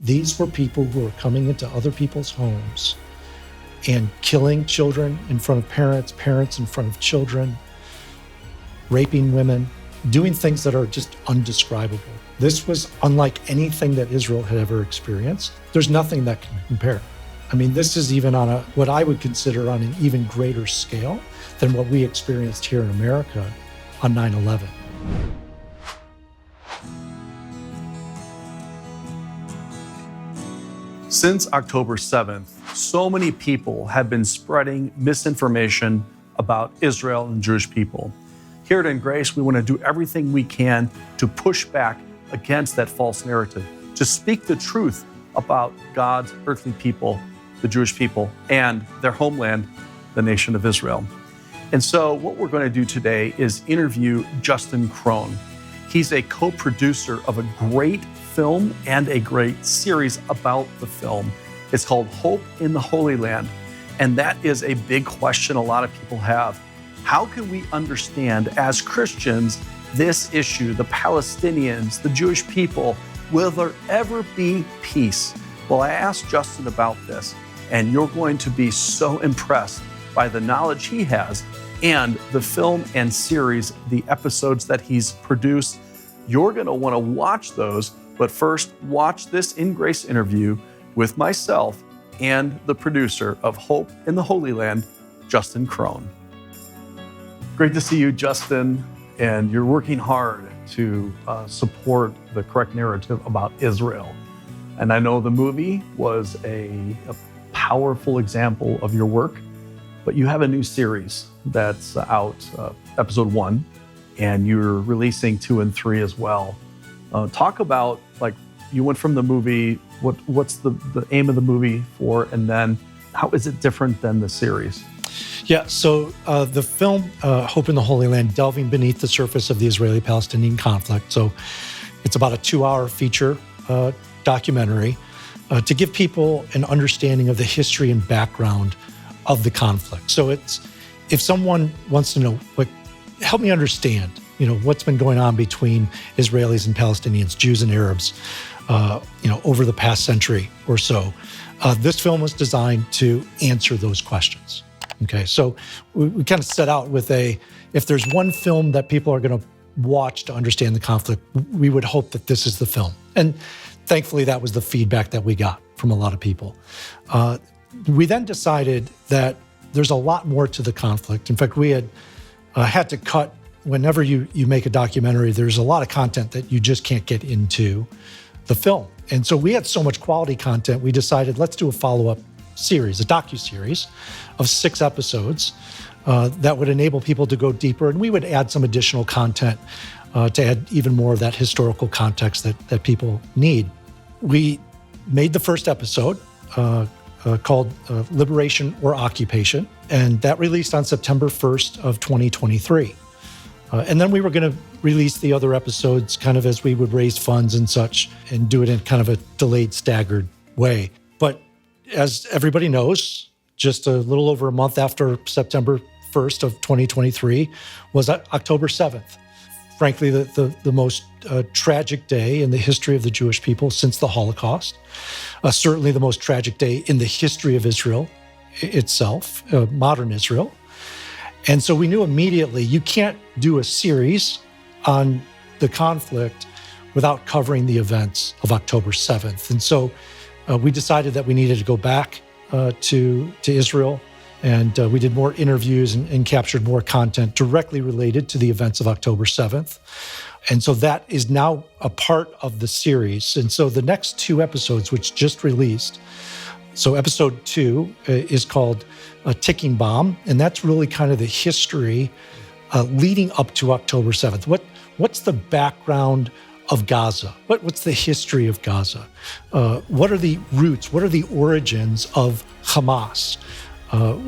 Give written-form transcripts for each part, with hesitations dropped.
These were people who were coming into other people's homes and killing children in front of parents, parents in front of children, raping women, doing things that are just undescribable. This was unlike anything that Israel had ever experienced. There's nothing that can compare. I mean, this is even on what I would consider on an even greater scale than what we experienced here in America on 9/11. Since October 7th, so many people have been spreading misinformation about Israel and Jewish people. Here at InGrace, we want to do everything we can to push back against that false narrative, to speak the truth about God's earthly people, the Jewish people, and their homeland, the nation of Israel. And so what we're going to do today is interview Justin Kron. He's a co-producer of a great film and a great series about the film. It's called Hope in the Holy Land. And that is a big question a lot of people have. How can we understand as Christians this issue, the Palestinians, the Jewish people? Will there ever be peace? Well, I asked Justin about this, and you're going to be so impressed by the knowledge he has and the film and series, the episodes that he's produced. You're going to want to watch those, but first, watch this InGrace interview with myself and the producer of Hope in the Holy Land, Justin Kron. Great to see you, Justin, and you're working hard to support the correct narrative about Israel. And I know the movie was a powerful example of your work, but you have a new series that's out, episode 1, and you're releasing 2 and 3 as well. Talk about, like, you went from the movie, what's the aim of the movie for, and then how is it different than the series? Yeah, so the film, Hope in the Holy Land, delving beneath the surface of the Israeli-Palestinian conflict. So it's about a 2-hour feature documentary to give people an understanding of the history and background of the conflict. So it's, if someone wants to know, like, help me understand, what's been going on between Israelis and Palestinians, Jews and Arabs, over the past century or so. This film was designed to answer those questions. Okay, so we kind of set out with if there's one film that people are going to watch to understand the conflict, we would hope that this is the film. And thankfully, that was the feedback that we got from a lot of people. We then decided that there's a lot more to the conflict. In fact, we had to cut, whenever you make a documentary, there's a lot of content that you just can't get into the film. And so we had so much quality content, we decided let's do a follow-up series, a docuseries of 6 episodes that would enable people to go deeper. And we would add some additional content to add even more of that historical context that people need. We made the first episode called Liberation or Occupation, and that released on September 1st of 2023. And then we were going to release the other episodes kind of as we would raise funds and such, and do it in kind of a delayed, staggered way. But as everybody knows, just a little over a month after September 1st of 2023 was October 7th. Frankly, the most tragic day in the history of the Jewish people since the Holocaust. Certainly the most tragic day in the history of Israel itself, modern Israel. And so we knew immediately you can't do a series on the conflict without covering the events of October 7th. And so we decided that we needed to go back to Israel, and we did more interviews and captured more content directly related to the events of October 7th. And so that is now a part of the series. And so the next 2 episodes, which just released, so episode 2 is called A Ticking Bomb, and that's really kind of the history leading up to October 7th. What's the background of Gaza? What's the history of Gaza? What are the roots? What are the origins of Hamas?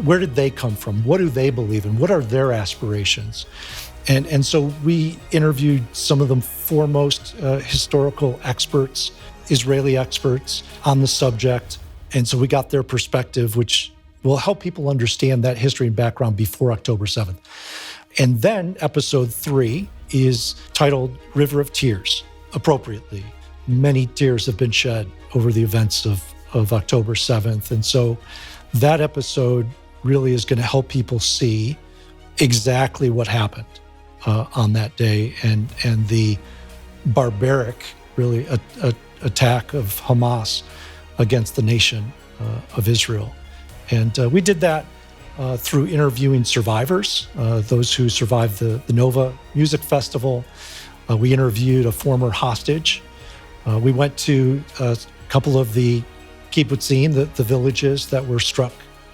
Where did they come from? What do they believe in? What are their aspirations? And so we interviewed some of the foremost historical experts, Israeli experts on the subject. And so we got their perspective, which will help people understand that history and background before October 7th. And then episode 3 is titled River of Tears, appropriately. Many tears have been shed over the events of October 7th. And so that episode really is going to help people see exactly what happened on that day and the barbaric, really, attack of Hamas against the nation of Israel. And we did that through interviewing survivors, those who survived the Nova Music Festival. We interviewed a former hostage. We went to a couple of the kibbutzim, the villages that were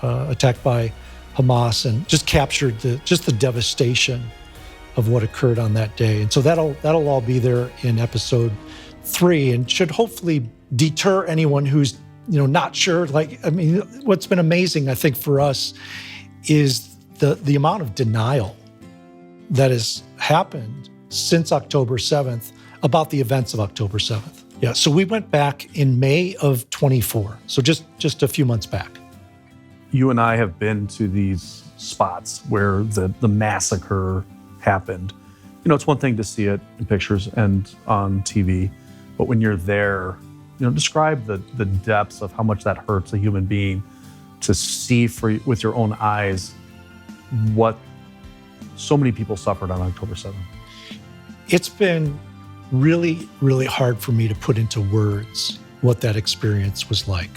attacked by Hamas, and just captured the devastation of what occurred on that day. And so that'll all be there in episode 3, and should hopefully deter anyone who's not sure. What's been amazing, I think, for us is the amount of denial that has happened since October 7th about the events of October 7th. Yeah, so we went back in May of 24, so just a few months back. You and I have been to these spots where the massacre happened. It's one thing to see it in pictures and on TV, but when you're there, describe the depths of how much that hurts a human being to see with your own eyes what so many people suffered on October 7th. It's been really, really hard for me to put into words what that experience was like.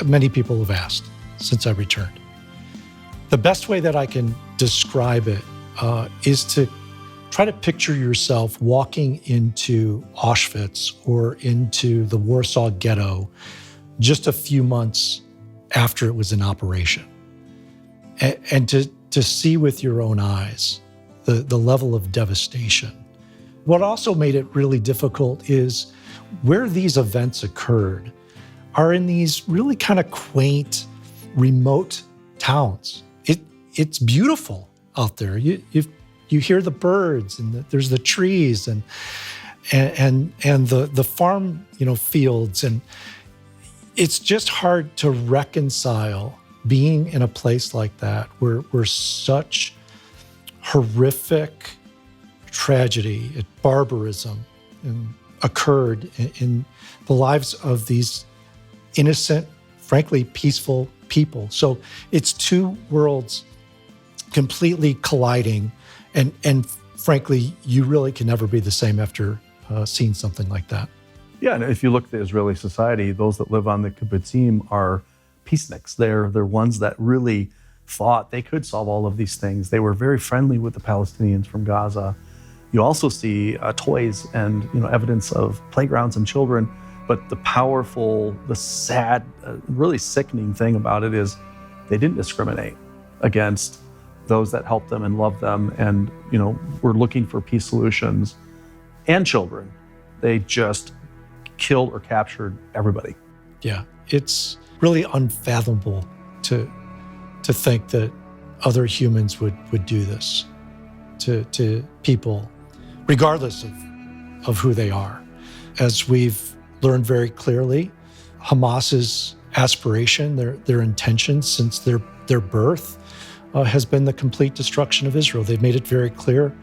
Many people have asked since I returned. The best way that I can describe it is to try to picture yourself walking into Auschwitz or into the Warsaw Ghetto just a few months after it was in operation. And to see with your own eyes the level of devastation. What also made it really difficult is where these events occurred are in these really kind of quaint, remote towns. It's beautiful out there. You hear the birds, and there's the trees and the farm fields, and it's just hard to reconcile being in a place like that where such horrific tragedy, barbarism occurred in the lives of these innocent, frankly, peaceful people. So it's two worlds completely colliding, and frankly, you really can never be the same after seeing something like that. Yeah, and if you look at the Israeli society, those that live on the kibbutzim are peaceniks. They're ones that really thought they could solve all of these things. They were very friendly with the Palestinians from Gaza. You also see toys and evidence of playgrounds and children, but the powerful, the sad, really sickening thing about it is they didn't discriminate against those that helped them and loved them and were looking for peace solutions, and children. They just killed or captured everybody. Yeah, it's really unfathomable to think that other humans would do this to people, regardless of who they are. As we've learned very clearly, Hamas's aspiration, their intention since their birth, has been the complete destruction of Israel. They've made it very clear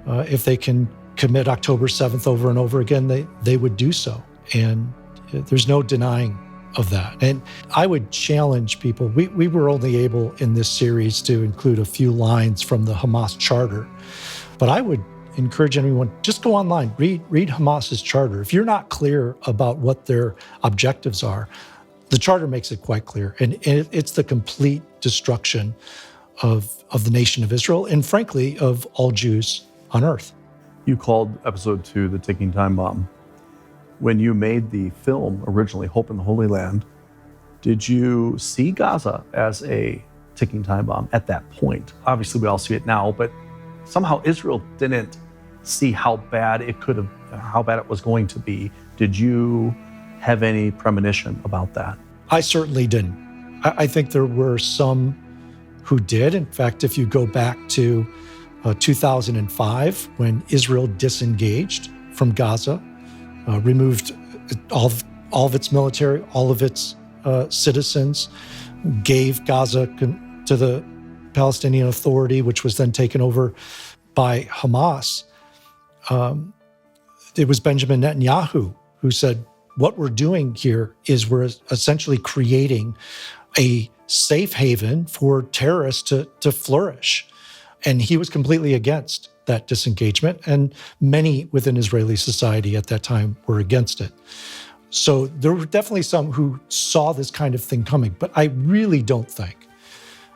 if they can commit October 7th over and over again, they would do so. And there's no denying of that. And I would challenge people. We were only able in this series to include a few lines from the Hamas charter, but I would encourage anyone, just go online, read Hamas's charter. If you're not clear about what their objectives are, the charter makes it quite clear. And it's the complete destruction of the nation of Israel, and frankly, of all Jews on earth. You called episode 2 the ticking time bomb. When you made the film originally, Hope in the Holy Land, did you see Gaza as a ticking time bomb at that point? Obviously, we all see it now, but somehow Israel didn't see how bad it was going to be. Did you have any premonition about that? I certainly didn't. I think there were some who did. In fact, if you go back to 2005, when Israel disengaged from Gaza, removed all of its military, all of its citizens, gave Gaza to the Palestinian Authority, which was then taken over by Hamas. It was Benjamin Netanyahu who said, what we're doing here is we're essentially creating a safe haven for terrorists to flourish. And he was completely against that disengagement, and many within Israeli society at that time were against it. So there were definitely some who saw this kind of thing coming, but I really don't think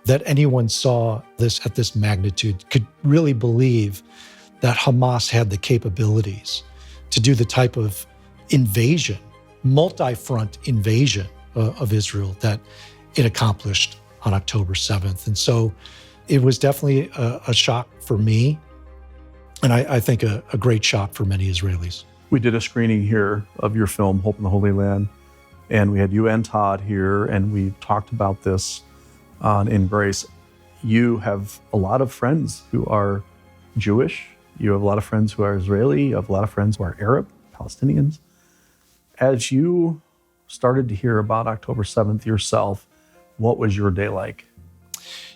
that anyone saw this at this magnitude, could really believe that Hamas had the capabilities to do the type of invasion, multi-front invasion of Israel that it accomplished on October 7th. And so it was definitely a shock for me, and I think a great shock for many Israelis. We did a screening here of your film, Hope in the Holy Land, and we had you and Todd here, and we talked about this on InGrace. You have a lot of friends who are Jewish. You have a lot of friends who are Israeli. You have a lot of friends who are Arab, Palestinians. As you started to hear about October 7th yourself, what was your day like?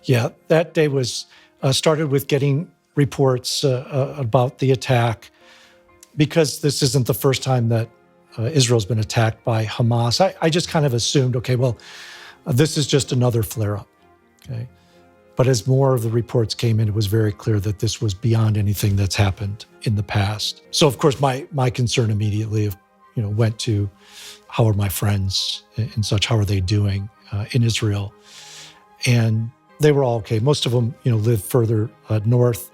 Yeah, that day was started with getting reports about the attack, because this isn't the first time that Israel's been attacked by Hamas. I just kind of assumed, okay, well, this is just another flare-up, okay? But as more of the reports came in, it was very clear that this was beyond anything that's happened in the past. So, of course, my concern immediately, went to how are my friends and such, how are they doing in Israel? And they were all okay. Most of them, live further north,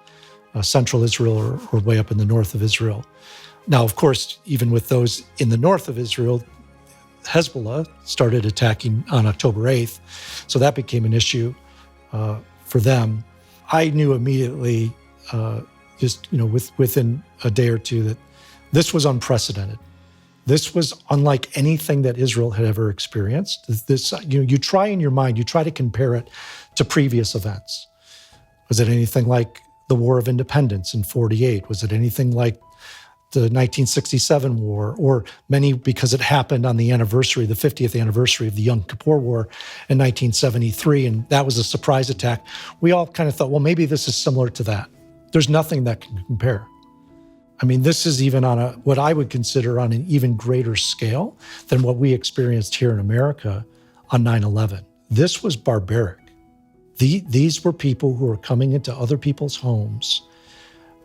central Israel or way up in the north of Israel. Now, of course, even with those in the north of Israel, Hezbollah started attacking on October 8th. So that became an issue for them. I knew immediately, within a day or two, that this was unprecedented. This was unlike anything that Israel had ever experienced. This, you try in your mind, you try to compare it to previous events. Was it anything like the War of Independence in 48? Was it anything like the 1967 war, or many, because it happened on the 50th anniversary of the Yom Kippur War in 1973, and that was a surprise attack. We all kind of thought, well, maybe this is similar to that. There's nothing that can compare. I mean, this is even on what I would consider on an even greater scale than what we experienced here in America on 9/11. This was barbaric. These were people who were coming into other people's homes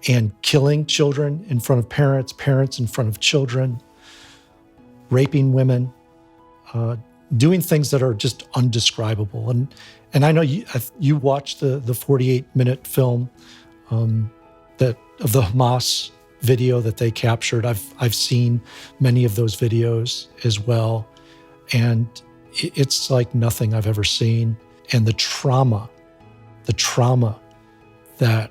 and killing children in front of parents, parents in front of children, raping women, doing things that are just undescribable. And I know you watched the 48-minute film that of the Hamas video that they captured. I've seen many of those videos as well, and it's like nothing I've ever seen. And the trauma that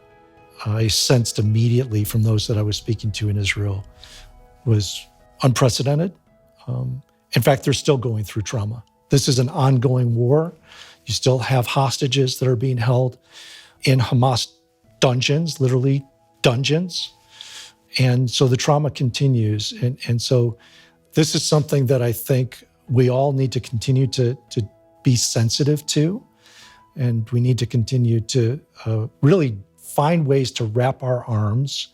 I sensed immediately from those that I was speaking to in Israel was unprecedented. In fact, they're still going through trauma. This is an ongoing war. You still have hostages that are being held in Hamas dungeons, literally dungeons. And so the trauma continues. And so this is something that I think we all need to continue to be sensitive to. And we need to continue to really find ways to wrap our arms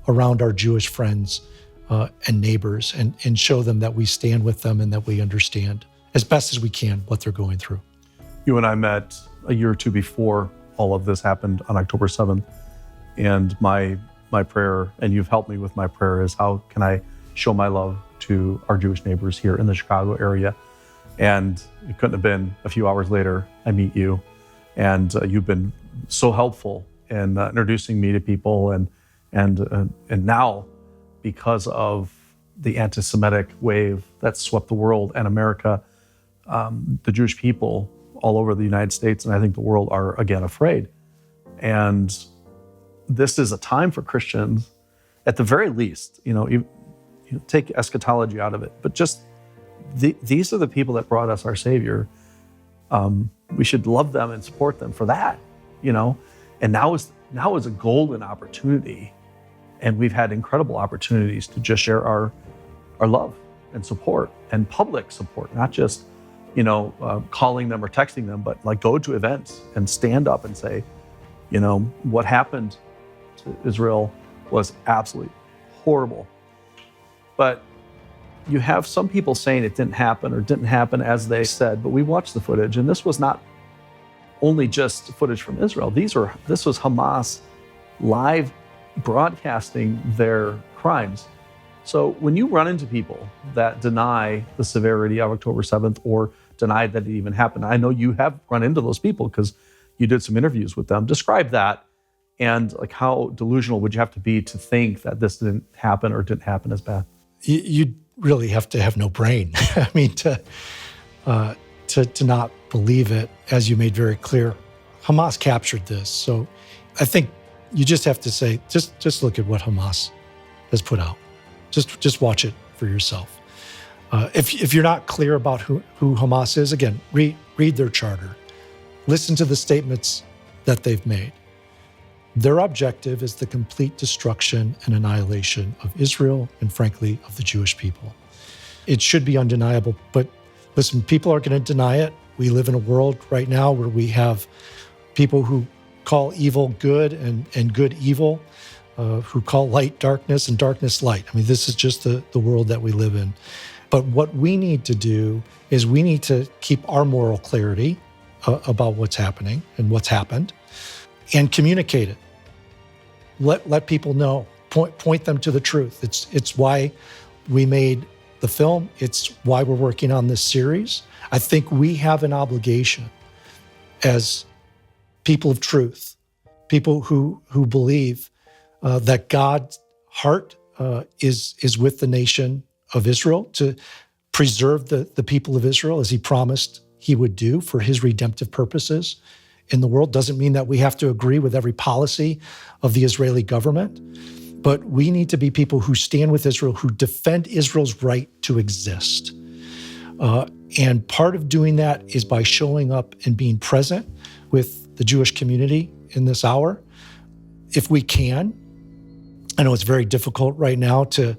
around our Jewish friends and neighbors and show them that we stand with them and that we understand as best as we can what they're going through. You and I met a year or two before all of this happened on October 7th. And my prayer, and you've helped me with my prayer, is how can I show my love to our Jewish neighbors here in the Chicago area? And it couldn't have been a few hours later, I meet you. And you've been so helpful in introducing me to people. And now, because of the anti-Semitic wave that swept the world and America, the Jewish people all over the United States, and I think the world, are again afraid. And this is a time for Christians, at the very least, you take eschatology out of it, but just these are the people that brought us our Savior. We should love them and support them for that, And now is a golden opportunity, and we've had incredible opportunities to just share our love and support and public support, not just calling them or texting them, but like go to events and stand up and say, what happened to Israel was absolutely horrible. But you have some people saying it didn't happen or didn't happen as they said, but we watched the footage, and this was not only just footage from Israel. This was Hamas live broadcasting their crimes. So when you run into people that deny the severity of October 7th or deny that it even happened, I know you have run into those people because you did some interviews with them. Describe that, and like how delusional would you have to be to think that this didn't happen or didn't happen as bad? You really have to have no brain. I mean, to not believe it, as you made very clear. Hamas captured this. So I think you just have to say, just look at what Hamas has put out. Just watch it for yourself. If you're not clear about who Hamas is, again, read their charter. Listen to the statements that they've made. Their objective is the complete destruction and annihilation of Israel and, frankly, of the Jewish people. It should be undeniable, but listen, people are going to deny it. We live in a world right now where we have people who call evil good and good evil, who call light darkness and darkness light. I mean, this is just the world that we live in. But what we need to do is we need to keep our moral clarity about what's happening and what's happened, and communicate it. Let people know. Point them to the truth. It's why we made the film. It's why we're working on this series. I think we have an obligation as people of truth, people who believe that God's heart is with the nation of Israel, to preserve the people of Israel as he promised he would do for his redemptive purposes in the world. Doesn't mean that we have to agree with every policy of the Israeli government, but we need to be people who stand with Israel, who defend Israel's right to exist. And part of doing that is by showing up and being present with the Jewish community in this hour. If we can, I know it's very difficult right now to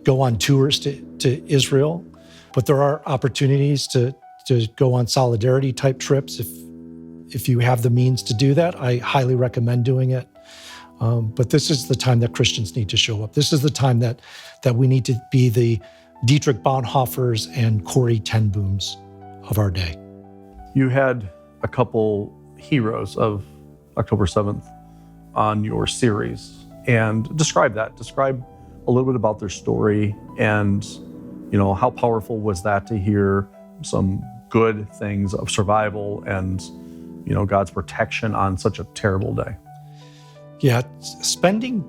go on tours to Israel, but there are opportunities to go on solidarity type trips. If you have the means to do that, I highly recommend doing it. But this is the time that Christians need to show up. This is the time that we need to be the Dietrich Bonhoeffers and Corrie ten Booms of our day. You had a couple heroes of October 7th on your series, and describe that. Describe a little bit about their story, and how powerful was that to hear some good things of survival and God's protection on such a terrible day. Yeah, spending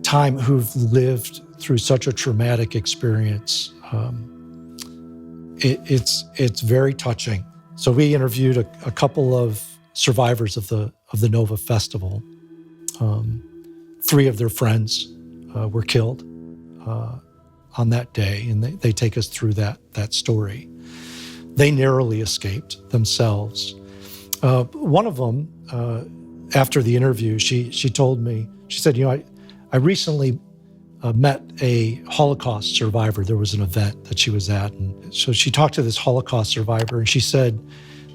time who've lived through such a traumatic experience, it's very touching. So we interviewed a couple of survivors of the Nova Festival. 3 of their friends were killed on that day, and they take us through that story. They narrowly escaped themselves. One of them, after the interview, she told me, she said, I recently met a Holocaust survivor. There was an event that she was at. And so she talked to this Holocaust survivor, and she said,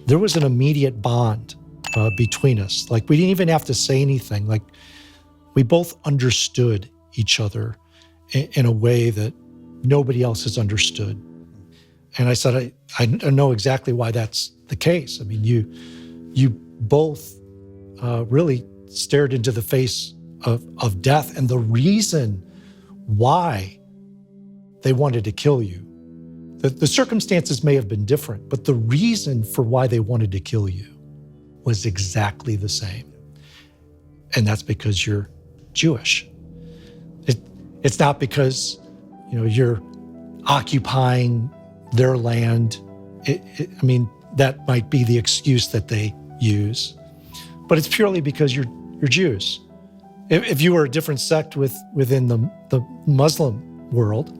there was an immediate bond between us. Like, we didn't even have to say anything. Like, we both understood each other in a way that nobody else has understood. And I said, I know exactly why that's the case. I mean, you both really stared into the face of death, and the reason why they wanted to kill you. The circumstances may have been different, but the reason for why they wanted to kill you was exactly the same. And that's because you're Jewish. It's not because you're occupying their land. I mean, that might be the excuse that they use, but it's purely because you're Jews. If you were a different sect within the Muslim world,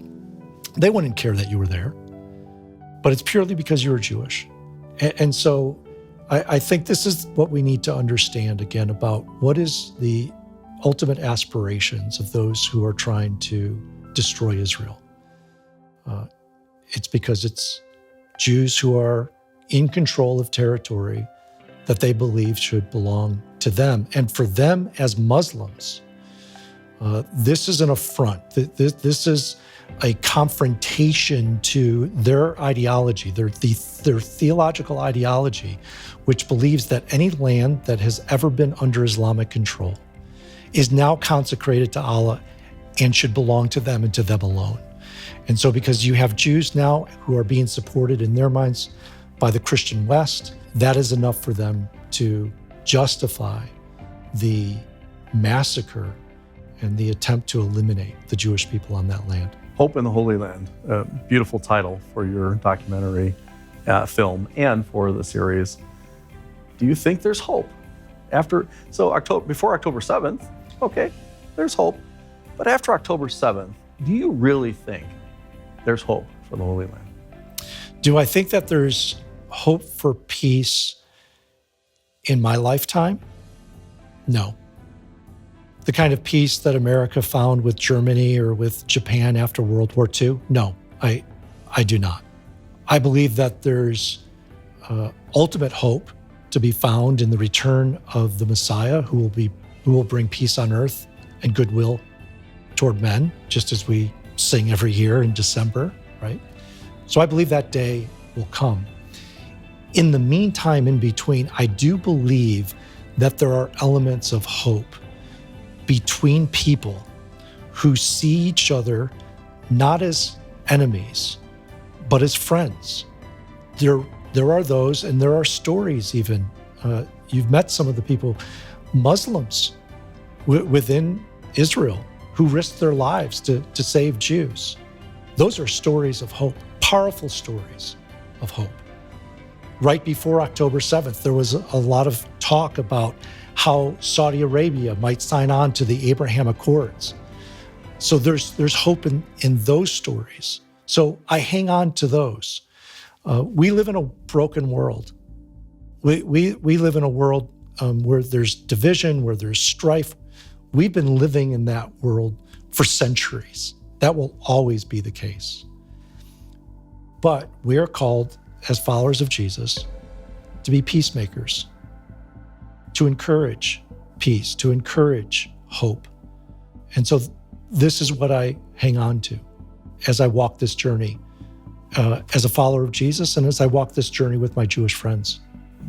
they wouldn't care that you were there, but it's purely because you were Jewish. And so I think this is what we need to understand again about what is the ultimate aspirations of those who are trying to destroy Israel. It's because it's Jews who are in control of territory that they believe should belong to them. And for them as Muslims, This is an affront. This is a confrontation to their ideology, their theological ideology, which believes that any land that has ever been under Islamic control is now consecrated to Allah and should belong to them and to them alone. And so because you have Jews now who are being supported in their minds by the Christian West, that is enough for them to justify the massacre and the attempt to eliminate the Jewish people on that land. Hope in the Holy Land, a beautiful title for your documentary film and for the series. Do you think there's hope? Before October 7th, okay, there's hope. But after October 7th, do you really think there's hope for the Holy Land? Do I think that there's hope for peace in my lifetime? No. The kind of peace that America found with Germany or with Japan after World War II? No, I do not. I believe that there's ultimate hope to be found in the return of the Messiah who will bring peace on earth and goodwill toward men, just as we sing every year in December, right? So I believe that day will come. In the meantime, in between, I do believe that there are elements of hope between people who see each other not as enemies, but as friends. There are those, and there are stories even. You've met some of the people, Muslims within Israel, who risked their lives to save Jews. Those are stories of hope, powerful stories of hope. Right before October 7th, there was a lot of talk about how Saudi Arabia might sign on to the Abraham Accords. So there's hope in those stories. So I hang on to those. We live in a broken world. We live in a world where there's division, where there's strife. We've been living in that world for centuries. That will always be the case. But we are called, as followers of Jesus, to be peacemakers, to encourage peace, to encourage hope. And so this is what I hang on to as I walk this journey as a follower of Jesus and as I walk this journey with my Jewish friends.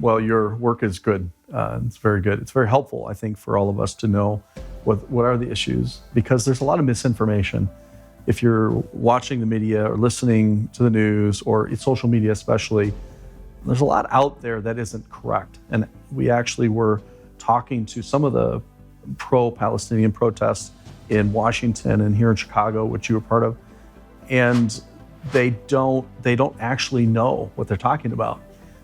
Well, your work is good. It's very good. It's very helpful, I think, for all of us to know what are the issues, because there's a lot of misinformation. If you're watching the media or listening to the news or social media especially, there's a lot out there that isn't correct. And we actually were talking to some of the pro-Palestinian protests in Washington and here in Chicago, which you were part of, and they don't actually know what they're talking about.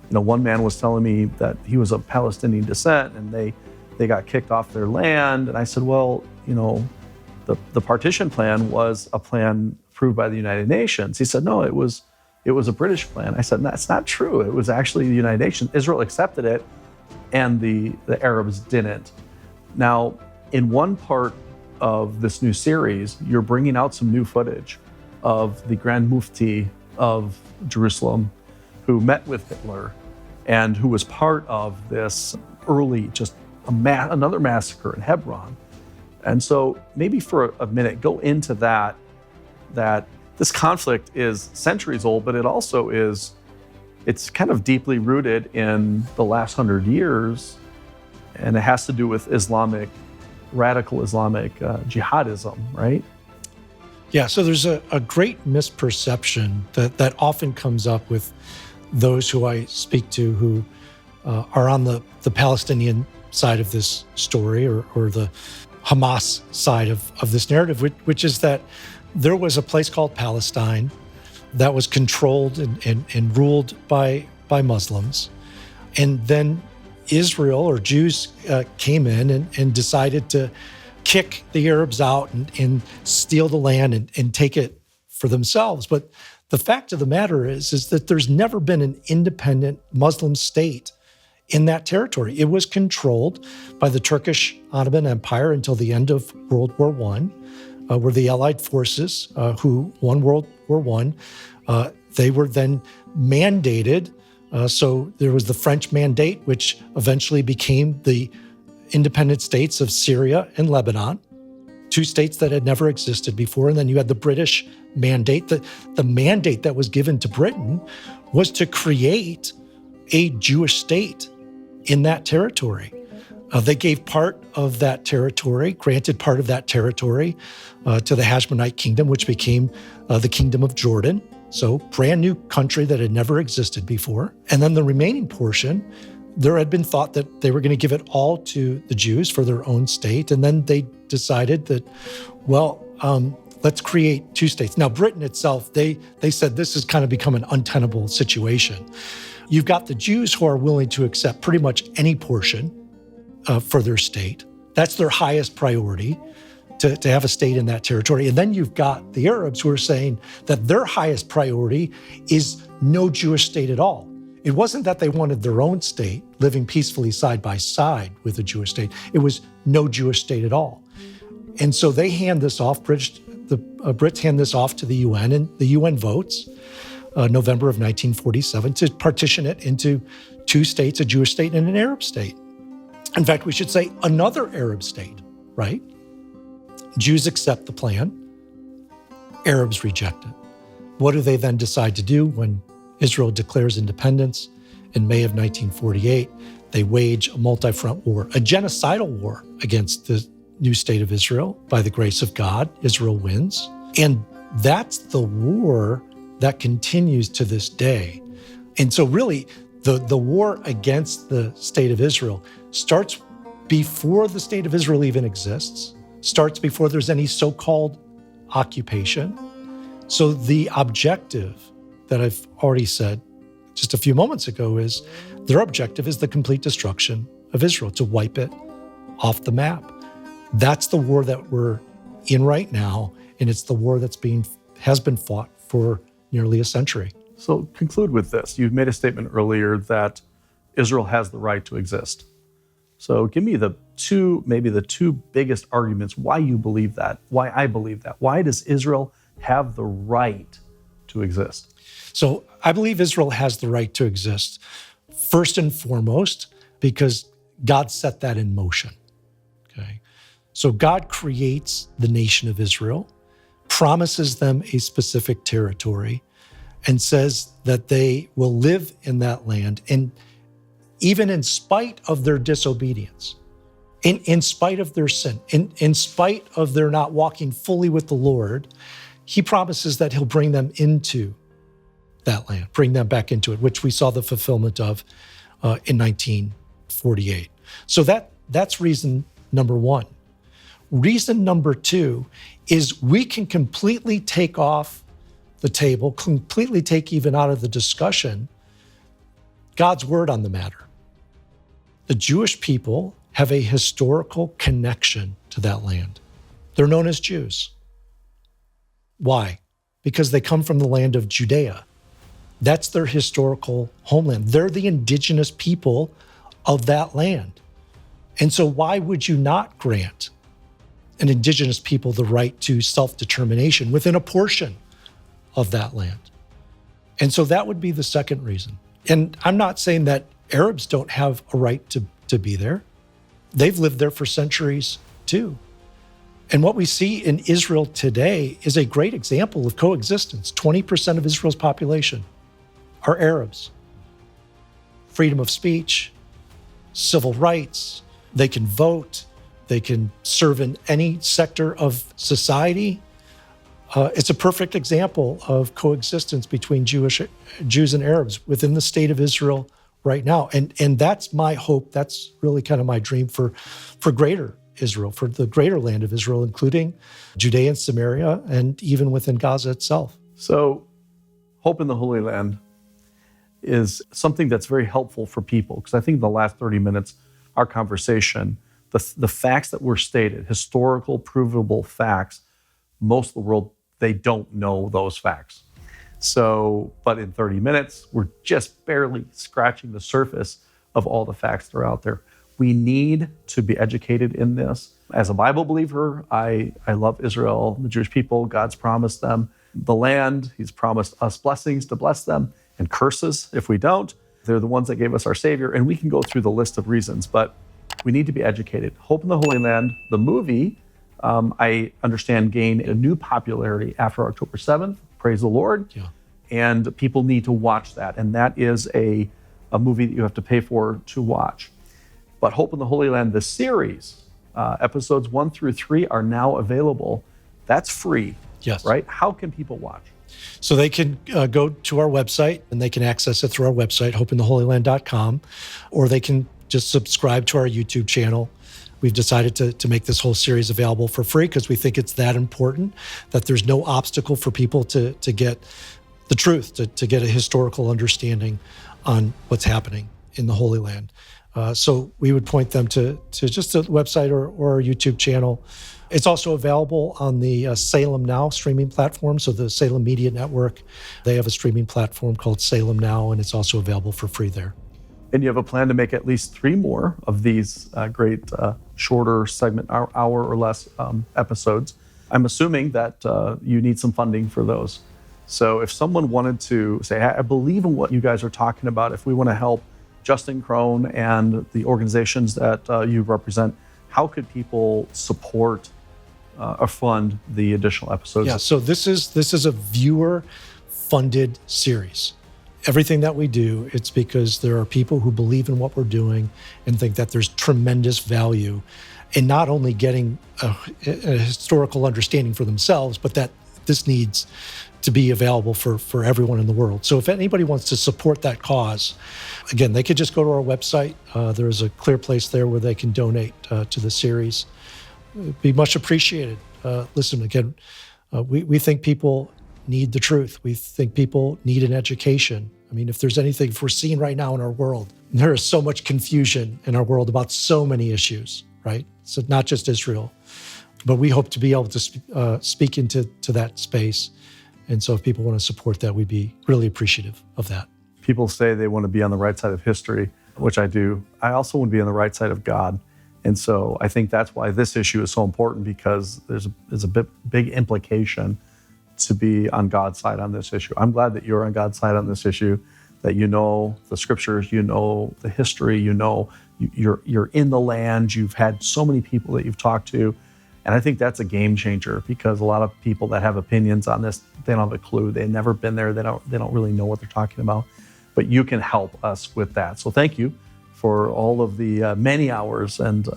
You know, one man was telling me that he was of Palestinian descent and they got kicked off their land. And I said, well, you know, the partition plan was a plan approved by the United Nations. He said, no, it was a British plan. I said, that's not true. It was actually the United Nations. Israel accepted it and the Arabs didn't. Now, in one part of this new series, you're bringing out some new footage of the Grand Mufti of Jerusalem who met with Hitler and who was part of this early, just another massacre in Hebron. And so maybe for a minute, go into that this conflict is centuries old, but it also it's kind of deeply rooted in the last 100 years, and it has to do with radical Islamic jihadism, right? Yeah, so there's a great misperception that often comes up with those who I speak to who are on the Palestinian side of this story or the Hamas side of this narrative, which is that there was a place called Palestine that was controlled and ruled by Muslims. And then Israel or Jews came in and decided to kick the Arabs out and steal the land and take it for themselves. But the fact of the matter is that there's never been an independent Muslim state in that territory. It was controlled by the Turkish Ottoman Empire until the end of World War I, where the Allied forces who won World War I, they were then mandated. So there was the French Mandate, which eventually became the independent states of Syria and Lebanon. two states that had never existed before. And then you had the British mandate. The mandate that was given to Britain was to create a Jewish state in that territory. They gave part of that territory, granted part of that territory to the Hashmonite kingdom, which became the Kingdom of Jordan. So brand new country that had never existed before. And then the remaining portion, there had been thought that they were going to give it all to the Jews for their own state. And then they decided that, well, let's create two states. Now, Britain itself, they said this has kind of become an untenable situation. You've got the Jews who are willing to accept pretty much any portion for their state. That's their highest priority, to have a state in that territory. And then you've got the Arabs who are saying that their highest priority is no Jewish state at all. It wasn't that they wanted their own state living peacefully side by side with a Jewish state. It was no Jewish state at all. And so they hand this off, the Brits hand this off to the UN, and the UN votes November of 1947 to partition it into two states, a Jewish state and an Arab state. In fact, we should say another Arab state, right? Jews accept the plan, Arabs reject it. What do they then decide to do when Israel declares independence in May of 1948? They wage a multi-front war, a genocidal war against the new state of Israel. By the grace of God, Israel wins. And that's the war that continues to this day. And so really, the war against the state of Israel starts before the state of Israel even exists, starts before there's any so-called occupation. So the objective that I've already said just a few moments ago is their objective is the complete destruction of Israel, to wipe it off the map. That's the war that we're in right now, and it's the war that's has been fought for nearly a century. So conclude with this. You made a statement earlier that Israel has the right to exist. So give me maybe the two biggest arguments why you believe that, why I believe that. Why does Israel have the right to exist? So I believe Israel has the right to exist, first and foremost, because God set that in motion. Okay. So God creates the nation of Israel, promises them a specific territory, and says that they will live in that land. And even in spite of their disobedience, in spite of their sin, in spite of their not walking fully with the Lord, he promises that he'll bring them into that land, bring them back into it, which we saw the fulfillment of in 1948. So that's reason number one. Reason number two is we can completely take off the table, completely take even out of the discussion God's word on the matter. The Jewish people have a historical connection to that land. They're known as Jews. Why? Because they come from the land of Judea. That's their historical homeland. They're the indigenous people of that land. And so why would you not grant an indigenous people the right to self-determination within a portion of that land? And so that would be the second reason. And I'm not saying that Arabs don't have a right to be there. They've lived there for centuries too. And what we see in Israel today is a great example of coexistence. 20% of Israel's population are Arabs. Freedom of speech, civil rights, they can vote, they can serve in any sector of society. It's a perfect example of coexistence between Jews and Arabs within the state of Israel right now. And that's my hope. That's really kind of my dream for greater Israel, for the greater land of Israel, including Judea and Samaria, and even within Gaza itself. So hope in the Holy Land is something that's very helpful for people, because I think in the last 30 minutes, our conversation, the facts that were stated, historical, provable facts, most of the world, they don't know those facts. So, but in 30 minutes, we're just barely scratching the surface of all the facts that are out there. We need to be educated in this. As a Bible believer, I love Israel, the Jewish people. God's promised them the land. He's promised us blessings to bless them and curses if we don't. They're the ones that gave us our Savior, and we can go through the list of reasons, but we need to be educated. Hope in the Holy Land, the movie, I understand gained a new popularity after October 7th. Praise the Lord. Yeah. And people need to watch that. And that is a movie that you have to pay for to watch. But Hope in the Holy Land, the series, episodes 1 through 3 are now available. That's free. Yes. Right? How can people watch? So they can go to our website and they can access it through our website, hopeintheholyland.com, or they can just subscribe to our YouTube channel. We've decided to make this whole series available for free because we think it's that important, that there's no obstacle for people to get the truth, to get a historical understanding on what's happening in the Holy Land. So we would point them to just the website or our YouTube channel. It's also available on the Salem Now streaming platform. So the Salem Media Network, they have a streaming platform called Salem Now, and it's also available for free there. And you have a plan to make at least 3 more of these great shorter segment, hour or less episodes. I'm assuming that you need some funding for those. So if someone wanted to say, I believe in what you guys are talking about, if we want to help Justin Kron and the organizations that you represent, how could people support or fund the additional episodes? Yeah, so this is a viewer-funded series. Everything that we do, it's because there are people who believe in what we're doing and think that there's tremendous value in not only getting a historical understanding for themselves, but that this needs to be available for everyone in the world. So if anybody wants to support that cause, again, they could just go to our website. There's a clear place there where they can donate to the series. It'd be much appreciated. Listen, again, we think people need the truth. We think people need an education. I mean, if there's anything we're seeing right now in our world, there is so much confusion in our world about so many issues, right? So not just Israel, but we hope to be able to speak into that space. And so if people want to support that, we'd be really appreciative of that. People say they want to be on the right side of history, which I do. I also want to be on the right side of God. And so I think that's why this issue is so important, because there's a big implication to be on God's side on this issue. I'm glad that you're on God's side on this issue, that you know the scriptures, you know the history, you know you're in the land, you've had so many people that you've talked to. And I think that's a game changer, because a lot of people that have opinions on this, they don't have a clue. They've never been there. They don't really know what they're talking about. But you can help us with that. So thank you for all of the many hours and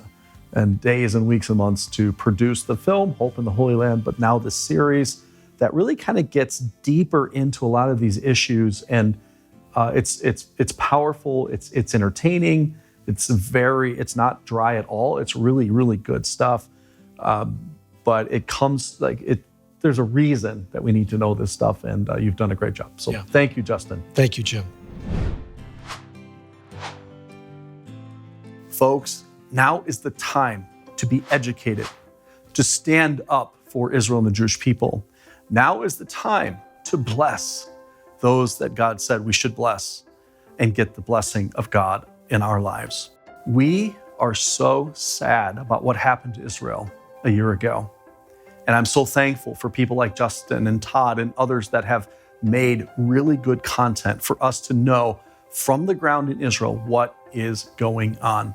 days and weeks and months to produce the film, Hope in the Holy Land, but now the series that really kind of gets deeper into a lot of these issues. And it's powerful, it's entertaining, it's not dry at all. It's really, really good stuff. But it comes there's a reason that we need to know this stuff, and you've done a great job. So Thank you, Justin. Thank you, Jim. Folks, now is the time to be educated, to stand up for Israel and the Jewish people. Now is the time to bless those that God said we should bless and get the blessing of God in our lives. We are so sad about what happened to Israel a year ago. And I'm so thankful for people like Justin and Todd and others that have made really good content for us to know from the ground in Israel what is going on.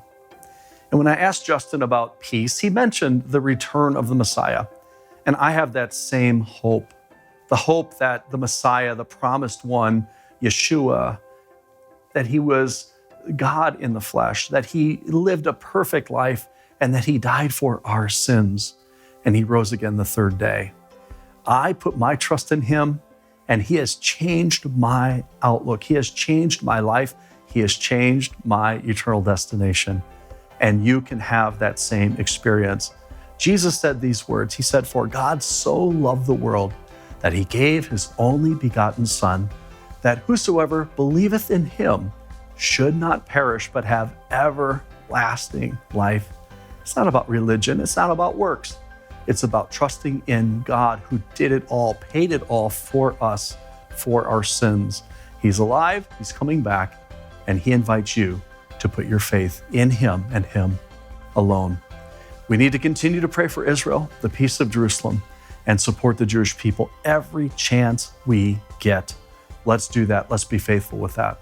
And when I asked Justin about peace, he mentioned the return of the Messiah. And I have that same hope, the hope that the Messiah, the promised one, Yeshua, that he was God in the flesh, that he lived a perfect life, and that he died for our sins, and he rose again the third day. I put my trust in him, and he has changed my outlook. He has changed my life. He has changed my eternal destination. And you can have that same experience. Jesus said these words. He said, "For God so loved the world that he gave his only begotten Son, that whosoever believeth in him should not perish, but have everlasting life." It's not about religion. It's not about works. It's about trusting in God, who did it all, paid it all for us, for our sins. He's alive, he's coming back, and he invites you to put your faith in him and him alone. We need to continue to pray for Israel, the peace of Jerusalem, and support the Jewish people every chance we get. Let's do that. Let's be faithful with that.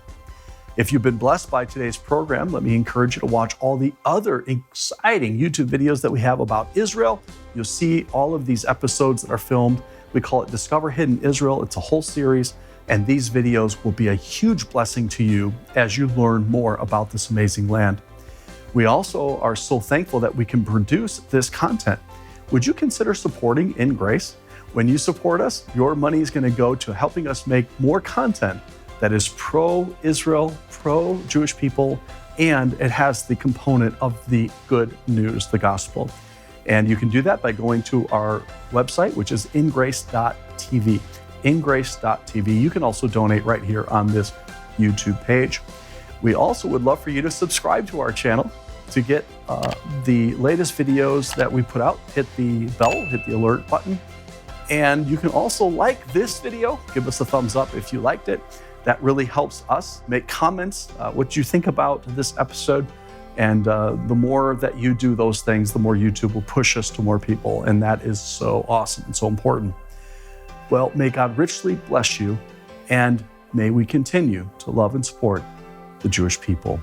If you've been blessed by today's program, let me encourage you to watch all the other exciting YouTube videos that we have about Israel. You'll see all of these episodes that are filmed. We call it Discover Hidden Israel. It's a whole series, and these videos will be a huge blessing to you as you learn more about this amazing land. We also are so thankful that we can produce this content. Would you consider supporting InGrace? When you support us, your money is going to go to helping us make more content that is pro-Israel, pro-Jewish people, and it has the component of the good news, the gospel. And you can do that by going to our website, which is ingrace.tv. ingrace.tv. You can also donate right here on this YouTube page. We also would love for you to subscribe to our channel to get the latest videos that we put out. Hit the bell, hit the alert button. And you can also like this video. Give us a thumbs up if you liked it. That really helps us. Make comments, what you think about this episode. And the more that you do those things, the more YouTube will push us to more people. And that is so awesome and so important. Well, may God richly bless you, and may we continue to love and support the Jewish people.